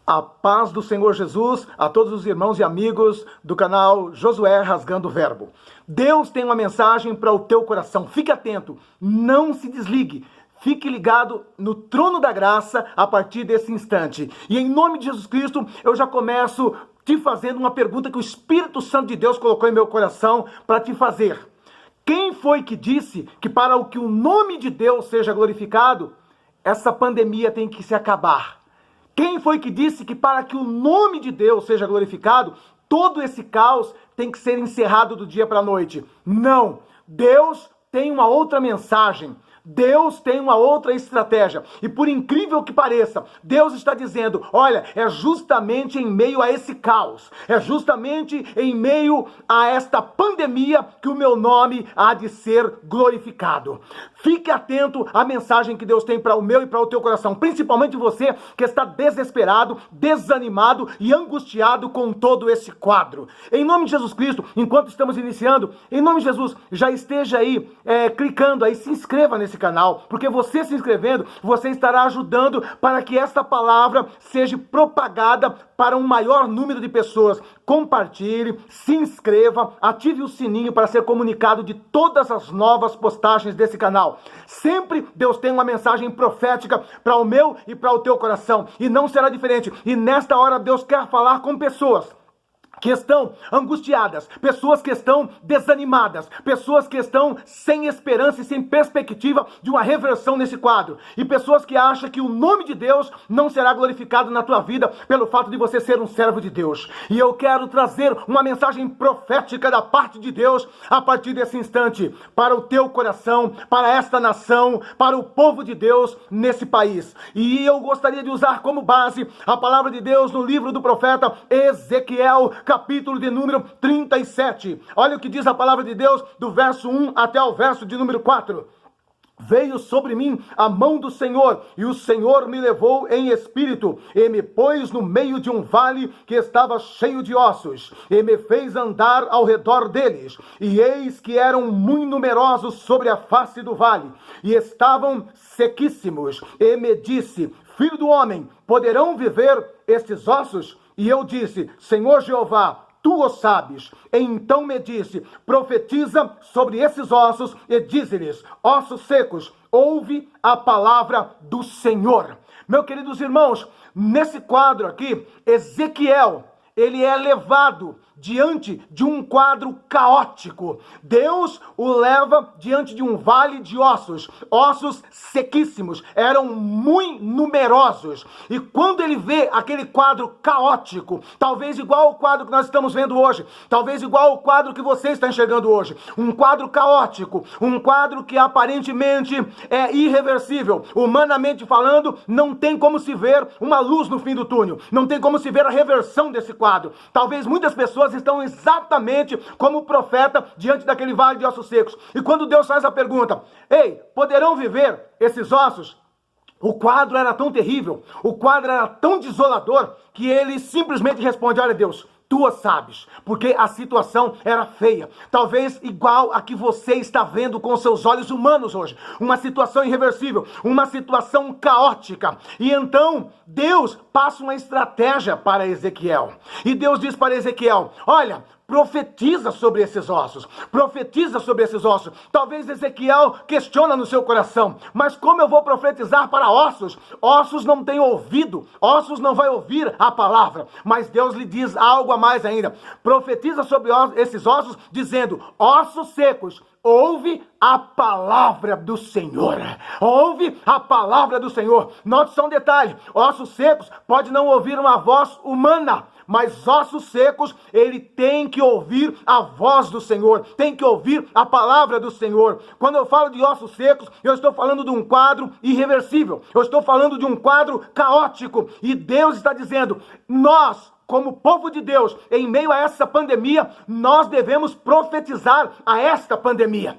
A paz do Senhor Jesus a todos os irmãos e amigos do canal Josué Rasgando o Verbo. Deus tem uma mensagem para o teu coração. Fique atento, não se desligue. Fique ligado no trono da graça a partir desse instante. E em nome de Jesus Cristo, eu já começo te fazendo uma pergunta que o Espírito Santo de Deus colocou em meu coração para te fazer. Quem foi que disse que para o que o nome de Deus seja glorificado, essa pandemia tem que se acabar? Quem foi que disse que para que o nome de Deus seja glorificado, todo esse caos tem que ser encerrado do dia para a noite? Não. Deus tem uma outra mensagem. Deus tem uma outra estratégia. E por incrível que pareça, Deus está dizendo, olha, é justamente em meio a esse caos, é justamente em meio a esta pandemia que o meu nome há de ser glorificado. Fique atento à mensagem que Deus tem para o meu e para o teu coração, principalmente você que está desesperado, desanimado e angustiado com todo esse quadro. Em nome de Jesus Cristo, enquanto estamos iniciando, em nome de Jesus, já esteja aí clicando aí, se inscreva nesse canal, porque você se inscrevendo, você estará ajudando para que esta palavra seja propagada para um maior número de pessoas. Compartilhe, se inscreva, ative o sininho para ser comunicado de todas as novas postagens desse canal. Sempre Deus tem uma mensagem profética para o meu e para o teu coração, e não será diferente. E nesta hora Deus quer falar com pessoas que estão angustiadas, pessoas que estão desanimadas, pessoas que estão sem esperança e sem perspectiva de uma reversão nesse quadro, e pessoas que acham que o nome de Deus não será glorificado na tua vida pelo fato de você ser um servo de Deus. E eu quero trazer uma mensagem profética da parte de Deus a partir desse instante, para o teu coração, para esta nação, para o povo de Deus nesse país. E eu gostaria de usar como base a palavra de Deus no livro do profeta Ezequiel, capítulo de número 37. Olha o que diz a palavra de Deus do verso 1 até o verso de número 4. Veio sobre mim a mão do Senhor, e o Senhor me levou em espírito, e me pôs no meio de um vale que estava cheio de ossos, e me fez andar ao redor deles, e eis que eram muito numerosos sobre a face do vale, e estavam sequíssimos, e me disse, filho do homem, poderão viver estes ossos? E eu disse, Senhor Jeová, tu o sabes. E então me disse, profetiza sobre esses ossos e dize-lhes, ossos secos, ouve a palavra do Senhor. Meus queridos irmãos, nesse quadro aqui, Ezequiel, ele é levado diante de um quadro caótico. Deus o leva diante de um vale de ossos, ossos sequíssimos, eram muito numerosos. E quando ele vê aquele quadro caótico, talvez igual ao quadro que nós estamos vendo hoje, talvez igual ao quadro que você está enxergando hoje, um quadro caótico, um quadro que aparentemente é irreversível, humanamente falando, não tem como se ver uma luz no fim do túnel, não tem como se ver a reversão desse quadro. Talvez muitas pessoas estão exatamente como o profeta diante daquele vale de ossos secos. E quando Deus faz a pergunta, ei, poderão viver esses ossos? O quadro era tão terrível, o quadro era tão desolador, que ele simplesmente responde, olha Deus, tu o sabes, porque a situação era feia, talvez igual a que você está vendo com seus olhos humanos hoje, uma situação irreversível, uma situação caótica. E então Deus passa uma estratégia para Ezequiel, e Deus diz para Ezequiel, olha, profetiza sobre esses ossos, profetiza sobre esses ossos. Talvez Ezequiel questiona no seu coração, mas como eu vou profetizar para ossos? Ossos não têm ouvido, ossos não vai ouvir a palavra. Mas Deus lhe diz algo a mais ainda, profetiza sobre esses ossos, dizendo, ossos secos, ouve a palavra do Senhor. Ouve a palavra do Senhor. Note só um detalhe, ossos secos pode não ouvir uma voz humana, mas ossos secos, ele tem que ouvir a voz do Senhor, tem que ouvir a palavra do Senhor. Quando eu falo de ossos secos, eu estou falando de um quadro irreversível, eu estou falando de um quadro caótico, e Deus está dizendo, nós, como povo de Deus, em meio a essa pandemia, nós devemos profetizar a esta pandemia.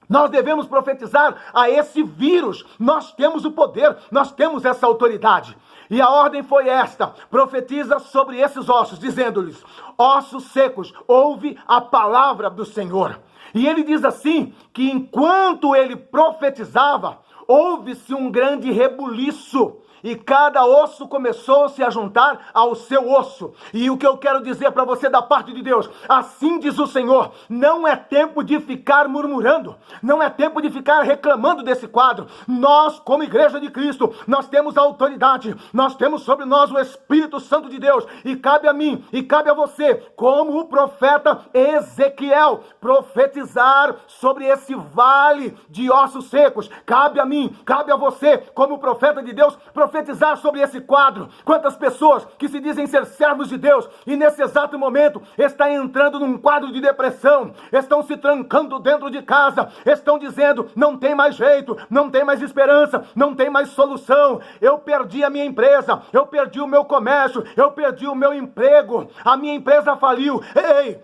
Nós devemos profetizar a esse vírus. Nós temos o poder, nós temos essa autoridade. E a ordem foi esta, profetiza sobre esses ossos, dizendo-lhes, ossos secos, ouve a palavra do Senhor. E ele diz assim, que enquanto ele profetizava, houve-se um grande rebuliço. e cada osso começou a se juntar ao seu osso. E o que eu quero dizer para você da parte de Deus, assim diz o Senhor, não é tempo de ficar murmurando, não é tempo de ficar reclamando desse quadro. Nós, como igreja de Cristo, nós temos autoridade, nós temos sobre nós o Espírito Santo de Deus, e cabe a mim, e cabe a você, como o profeta Ezequiel, profetizar sobre esse vale de ossos secos. Cabe a mim, cabe a você, como profeta de Deus, profetizar sobre esse quadro. Quantas pessoas que se dizem ser servos de Deus e nesse exato momento está entrando num quadro de depressão, estão se trancando dentro de casa, estão dizendo, não tem mais jeito, não tem mais esperança, não tem mais solução, eu perdi a minha empresa, eu perdi o meu comércio, eu perdi o meu emprego, a minha empresa faliu. Ei!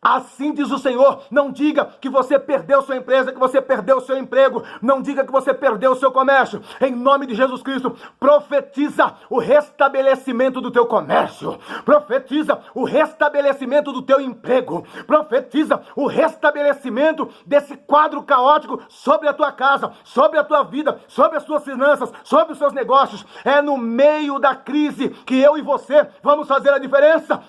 Assim diz o Senhor, não diga que você perdeu sua empresa, que você perdeu seu emprego, não diga que você perdeu o seu comércio. Em nome de Jesus Cristo, profetiza o restabelecimento do teu comércio, profetiza o restabelecimento do teu emprego, profetiza o restabelecimento desse quadro caótico sobre a tua casa, sobre a tua vida, sobre as suas finanças, sobre os seus negócios. É no meio da crise que eu e você vamos fazer a diferença.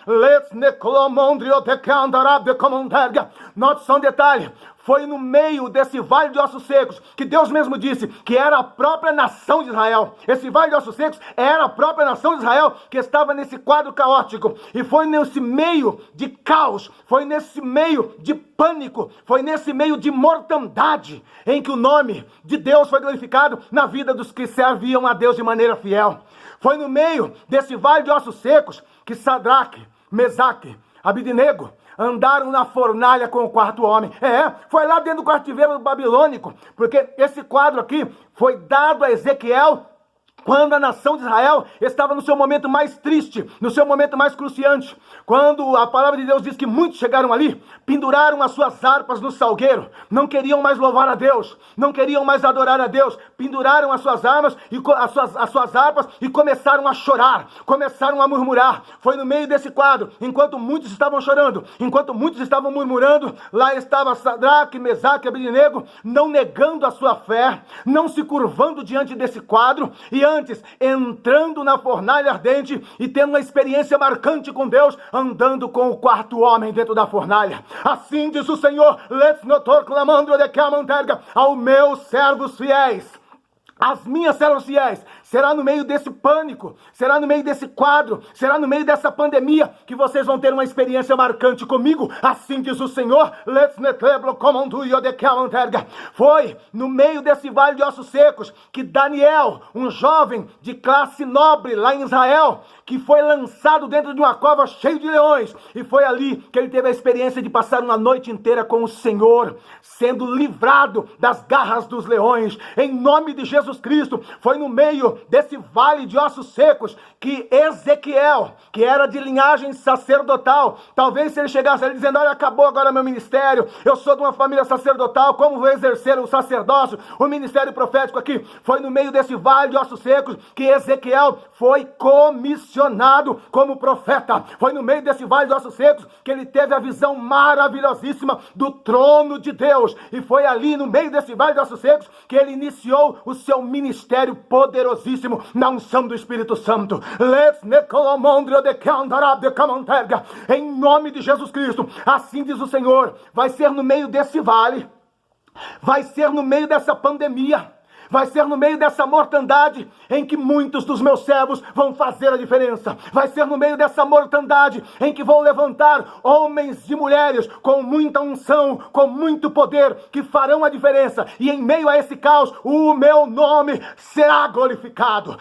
Note só um detalhe, foi no meio desse vale de ossos secos que Deus mesmo disse que era a própria nação de Israel. Esse vale de ossos secos era a própria nação de Israel que estava nesse quadro caótico. E foi nesse meio de caos, foi nesse meio de pânico, foi nesse meio de mortandade em que o nome de Deus foi glorificado na vida dos que serviam a Deus de maneira fiel. Foi no meio desse vale de ossos secos que Sadraque, Mesaque, Abidnego andaram na fornalha com o quarto homem. Foi lá dentro do cativeiro babilônico, porque esse quadro aqui foi dado a Ezequiel quando a nação de Israel estava no seu momento mais triste, no seu momento mais cruciante. Quando a palavra de Deus diz que muitos chegaram ali, penduraram as suas harpas no salgueiro, não queriam mais louvar a Deus, não queriam mais adorar a Deus, penduraram as suas armas e as suas harpas e começaram a chorar, começaram a murmurar. Foi no meio desse quadro, enquanto muitos estavam chorando, enquanto muitos estavam murmurando, lá estava Sadraque, Mesaque e Abidnego, não negando a sua fé, não se curvando diante desse quadro, e antes entrando na fornalha ardente e tendo uma experiência marcante com Deus, andando com o quarto homem dentro da fornalha. Assim diz o Senhor, ao meus servos fiéis, as minhas servas fiéis, será no meio desse pânico, será no meio desse quadro, será no meio dessa pandemia que vocês vão ter uma experiência marcante comigo. Assim diz o Senhor. Foi no meio desse vale de ossos secos que Daniel, um jovem de classe nobre lá em Israel, que foi lançado dentro de uma cova cheia de leões, e foi ali que ele teve a experiência de passar uma noite inteira com o Senhor, sendo livrado das garras dos leões, em nome de Jesus Cristo. Foi no meio desse vale de ossos secos que Ezequiel, que era de linhagem sacerdotal, talvez se ele chegasse ali dizendo, olha, acabou agora meu ministério, eu sou de uma família sacerdotal, como vou exercer o sacerdócio, o ministério profético aqui? Foi no meio desse vale de ossos secos que Ezequiel foi comissionado como profeta. Foi no meio desse vale de ossos secos que ele teve a visão maravilhosíssima do trono de Deus, e foi ali no meio desse vale de ossos secos que ele iniciou o seu ministério poderosíssimo na unção do Espírito Santo. Em nome de Jesus Cristo, assim diz o Senhor, vai ser no meio desse vale, vai ser no meio dessa pandemia, vai ser no meio dessa mortandade em que muitos dos meus servos vão fazer a diferença. Vai ser no meio dessa mortandade em que vou levantar homens e mulheres com muita unção, com muito poder, que farão a diferença. E em meio a esse caos, o meu nome será glorificado.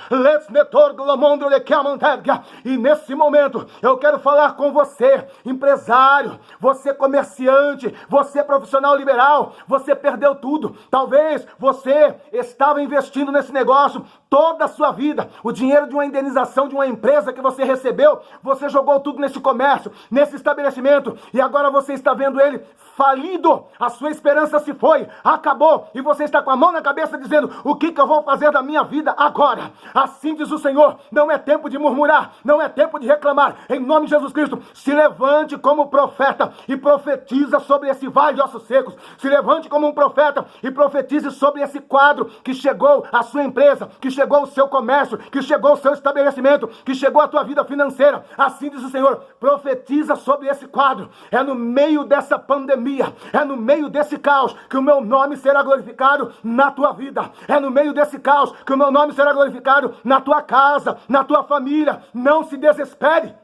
E nesse momento, eu quero falar com você, empresário, você comerciante, você profissional liberal. Você perdeu tudo. Talvez você estava investindo nesse negócio toda a sua vida, o dinheiro de uma indenização de uma empresa que você recebeu, você jogou tudo nesse comércio, nesse estabelecimento, e agora você está vendo ele falido, a sua esperança se foi, acabou, e você está com a mão na cabeça dizendo, o que eu vou fazer da minha vida agora? Assim diz o Senhor, não é tempo de murmurar, não é tempo de reclamar. Em nome de Jesus Cristo, se levante como profeta e profetiza sobre esse vale de ossos secos. Se levante como um profeta e profetize sobre esse quadro que chegou à sua empresa, que chegou o seu comércio, que chegou o seu estabelecimento, que chegou a tua vida financeira. Assim diz o Senhor, profetiza sobre esse quadro. É no meio dessa pandemia, é no meio desse caos que o meu nome será glorificado na tua vida. É no meio desse caos que o meu nome será glorificado na tua casa, na tua família. Não se desespere.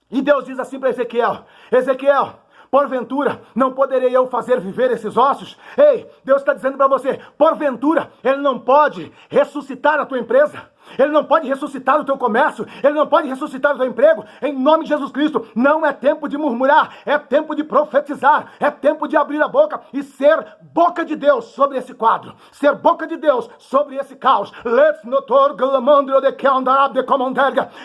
E Deus diz assim para Ezequiel, Ezequiel, porventura, não poderei eu fazer viver esses ossos? Ei, Deus está dizendo para você, porventura, Ele não pode ressuscitar a tua empresa? Ele não pode ressuscitar o teu comércio, Ele não pode ressuscitar o teu emprego, em nome de Jesus Cristo. Não é tempo de murmurar, é tempo de profetizar, é tempo de abrir a boca e ser boca de Deus sobre esse quadro, ser boca de Deus sobre esse caos.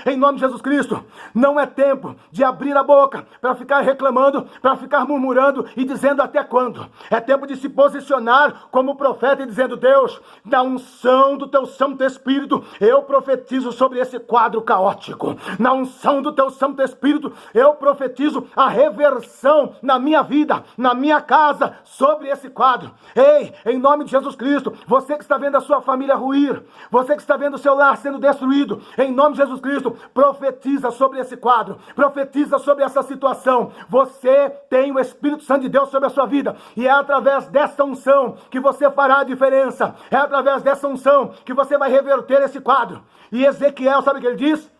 Em nome de Jesus Cristo, não é tempo de abrir a boca para ficar reclamando, para ficar murmurando e dizendo até quando. É tempo de se posicionar como profeta e dizendo, Deus, na unção do teu Santo Espírito, eu profetizo sobre esse quadro caótico. Na unção do teu Santo Espírito, eu profetizo a reversão na minha vida, na minha casa, sobre esse quadro. Ei, em nome de Jesus Cristo, você que está vendo a sua família ruir, você que está vendo o seu lar sendo destruído, em nome de Jesus Cristo, profetiza sobre esse quadro, profetiza sobre essa situação. Você tem o Espírito Santo de Deus sobre a sua vida, e é através dessa unção que você fará a diferença. É através dessa unção que você vai reverter esse quadro. E Ezequiel, sabe o que ele diz?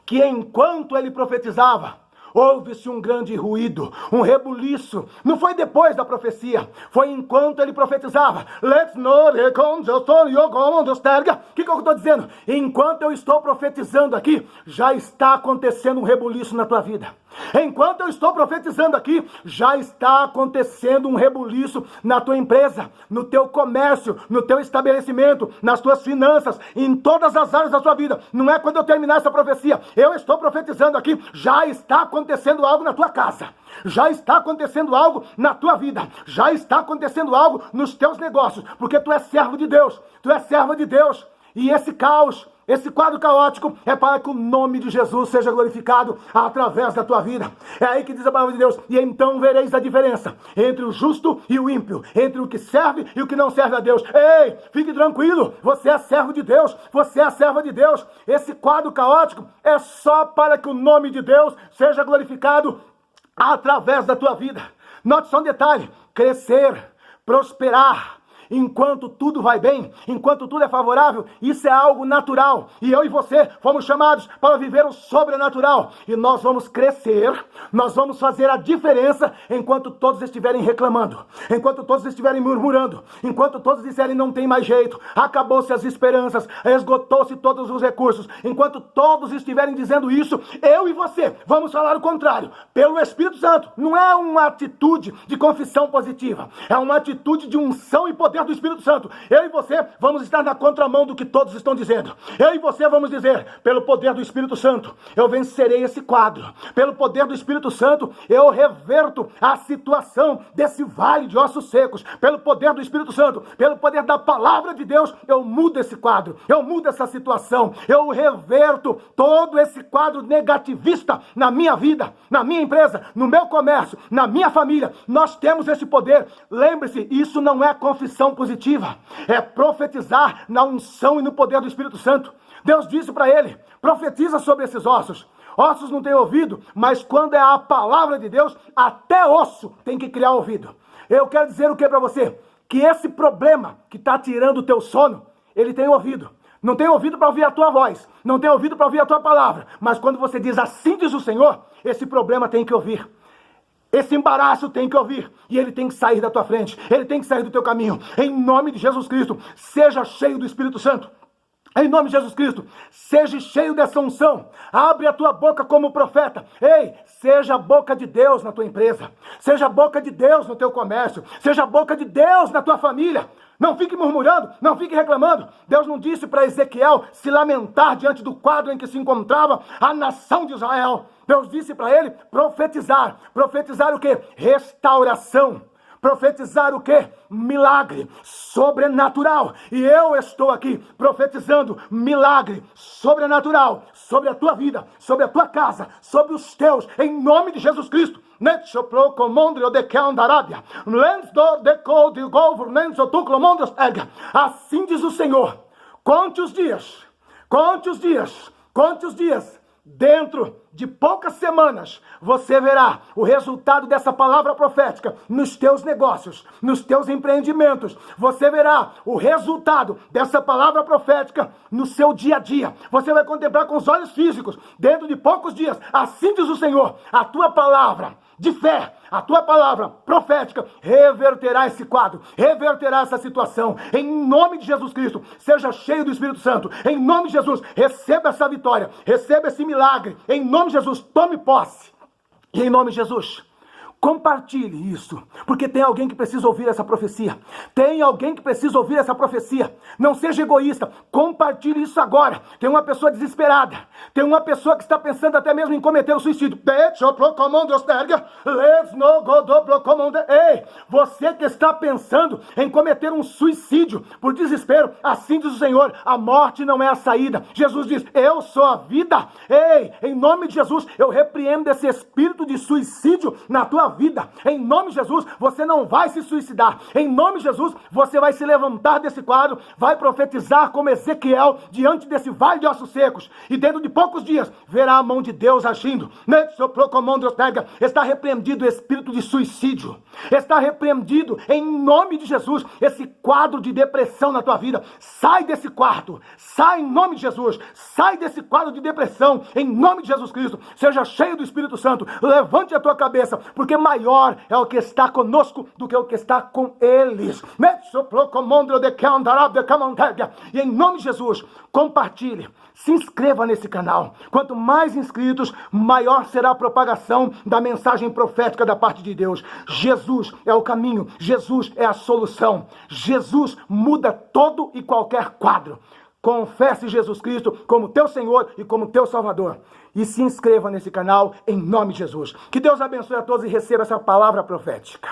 Que enquanto ele profetizava, houve-se um grande ruído, um rebuliço. Não foi depois da profecia, foi enquanto ele profetizava. O que eu estou dizendo? Enquanto eu estou profetizando aqui, já está acontecendo um rebuliço na tua vida. Enquanto eu estou profetizando aqui, já está acontecendo um rebuliço na tua empresa, no teu comércio, no teu estabelecimento, nas tuas finanças, em todas as áreas da tua vida. Não é quando eu terminar essa profecia, eu estou profetizando aqui, já está acontecendo algo na tua casa, já está acontecendo algo na tua vida, já está acontecendo algo nos teus negócios, porque tu és servo de Deus, tu és serva de Deus, e esse caos, esse quadro caótico é para que o nome de Jesus seja glorificado através da tua vida. É aí que diz a palavra de Deus, e então vereis a diferença entre o justo e o ímpio, entre o que serve e o que não serve a Deus. Ei, fique tranquilo, você é servo de Deus, você é serva de Deus. Esse quadro caótico é só para que o nome de Deus seja glorificado através da tua vida. Note só um detalhe, crescer, prosperar, enquanto tudo vai bem, enquanto tudo é favorável, isso é algo natural. E eu e você fomos chamados para viver o sobrenatural. E nós vamos crescer, nós vamos fazer a diferença enquanto todos estiverem reclamando, enquanto todos estiverem murmurando, enquanto todos disserem não tem mais jeito, acabou-se as esperanças, esgotou-se todos os recursos. Enquanto todos estiverem dizendo isso, eu e você vamos falar o contrário, pelo Espírito Santo. Não é uma atitude de confissão positiva, é uma atitude de unção e poder do Espírito Santo. Eu e você vamos estar na contramão do que todos estão dizendo. Eu e você vamos dizer, pelo poder do Espírito Santo, eu vencerei esse quadro. Pelo poder do Espírito Santo, eu reverto a situação desse vale de ossos secos. Pelo poder do Espírito Santo, pelo poder da palavra de Deus, eu mudo esse quadro, eu mudo essa situação, eu reverto todo esse quadro negativista na minha vida, na minha empresa, no meu comércio, na minha família. Nós temos esse poder. Lembre-se, isso não é confissão positiva, é profetizar na unção e no poder do Espírito Santo. Deus disse para ele, profetiza sobre esses ossos. Ossos não têm ouvido, mas quando é a palavra de Deus, até osso tem que criar ouvido. Eu quero dizer o que para você? Que esse problema que está tirando o teu sono, ele tem ouvido. Não tem ouvido para ouvir a tua voz, não tem ouvido para ouvir a tua palavra, mas quando você diz assim diz o Senhor, esse problema tem que ouvir. Esse embaraço tem que ouvir, e ele tem que sair da tua frente, ele tem que sair do teu caminho. Em nome de Jesus Cristo, seja cheio do Espírito Santo. Em nome de Jesus Cristo, seja cheio dessa unção. Abre a tua boca como profeta. Ei, seja a boca de Deus na tua empresa. Seja a boca de Deus no teu comércio. Seja a boca de Deus na tua família. Não fique murmurando, não fique reclamando. Deus não disse para Ezequiel se lamentar diante do quadro em que se encontrava a nação de Israel. Deus disse para ele profetizar. Profetizar o quê? Restauração. Profetizar o quê? Milagre sobrenatural. E eu estou aqui profetizando milagre sobrenatural sobre a tua vida, sobre a tua casa, sobre os teus, em nome de Jesus Cristo. Assim diz o Senhor, Conte os dias. Conte os dias. Conte os dias. Dentro de poucas semanas, você verá o resultado dessa palavra profética nos teus negócios, nos teus empreendimentos. Você verá o resultado dessa palavra profética no seu dia a dia. Você vai contemplar com os olhos físicos, dentro de poucos dias. Assim diz o Senhor, a tua palavra de fé, a tua palavra profética reverterá esse quadro, reverterá essa situação. Em nome de Jesus Cristo, seja cheio do Espírito Santo. Em nome de Jesus, receba essa vitória, receba esse milagre. Em nome de Jesus, tome posse. E em nome de Jesus, compartilhe isso, porque tem alguém que precisa ouvir essa profecia. Tem alguém que precisa ouvir essa profecia. Não seja egoísta, compartilhe isso agora. Tem uma pessoa desesperada, tem uma pessoa que está pensando até mesmo em cometer o suicídio. Ei, você que está pensando em cometer um suicídio por desespero, assim diz o Senhor, a morte não é a saída. Jesus diz, eu sou a vida. Ei, em nome de Jesus, eu repreendo esse espírito de suicídio na tua vida. Em nome de Jesus, você não vai se suicidar. Em nome de Jesus, você vai se levantar desse quadro, vai profetizar como Ezequiel diante desse vale de ossos secos, e dentro de poucos dias verá a mão de Deus agindo. Está repreendido o espírito de suicídio. Está repreendido em nome de Jesus esse quadro de depressão na tua vida. Sai desse quarto, sai em nome de Jesus, sai desse quadro de depressão em nome de Jesus Cristo. Seja cheio do Espírito Santo, levante a tua cabeça, porque maior é o que está conosco do que o que está com eles. E em nome de Jesus, compartilhe, se inscreva nesse canal. Quanto mais inscritos, maior será a propagação da mensagem profética da parte de Deus. Jesus é o caminho, Jesus é a solução. Jesus muda todo e qualquer quadro. Confesse Jesus Cristo como teu Senhor e como teu Salvador. E se inscreva nesse canal em nome de Jesus. Que Deus abençoe a todos e receba essa palavra profética.